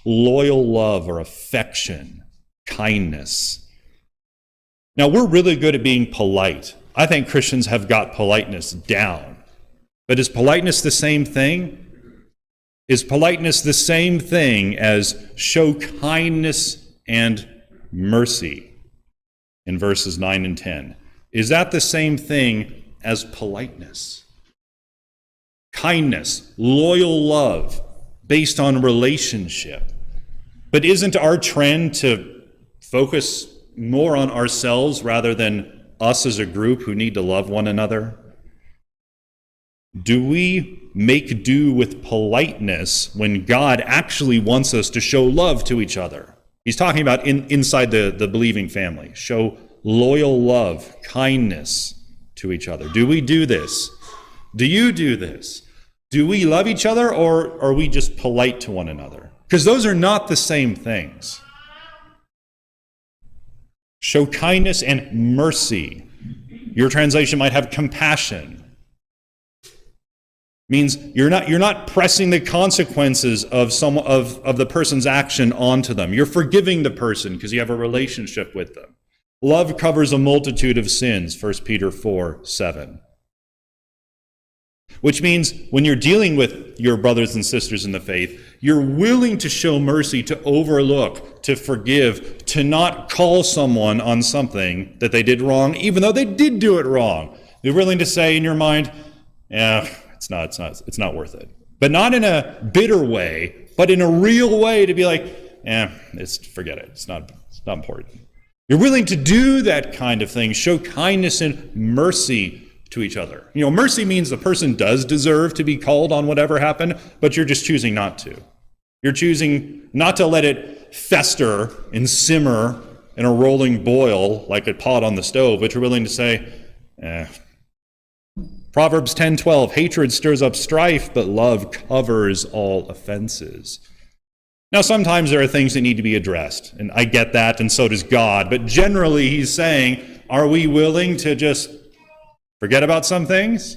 loyal love or affection, kindness. Now, we're really good at being polite. I think Christians have got politeness down. But is politeness the same thing? Is politeness the same thing as show kindness and mercy in verses 9 and 10? Is that the same thing as politeness? Kindness, loyal love, based on relationship. But isn't our trend to focus more on ourselves rather than us as a group who need to love one another? Do we make do with politeness when God actually wants us to show love to each other? He's talking about inside the believing family. Show loyal love, kindness to each other. Do we do this? Do you do this? Do we love each other, or are we just polite to one another? Because those are not the same things. Show kindness and mercy. Your translation might have compassion. Means you're not pressing the consequences of the person's action onto them. You're forgiving the person because you have a relationship with them. Love covers a multitude of sins, 1 Peter 4:7. Which means when you're dealing with your brothers and sisters in the faith, you're willing to show mercy, to overlook, to forgive, to not call someone on something that they did wrong, even though they did do it wrong. You're willing to say in your mind, it's not worth it. But not in a bitter way, but in a real way to be like, forget it. It's not important. You're willing to do that kind of thing, show kindness and mercy to each other. Mercy means the person does deserve to be called on whatever happened, but you're just choosing not to. You're choosing not to let it fester and simmer in a rolling boil like a pot on the stove, but you're willing to say, Proverbs 10:12, hatred stirs up strife, but love covers all offenses. Now, sometimes there are things that need to be addressed, and I get that, and so does God, but generally he's saying, are we willing to just forget about some things?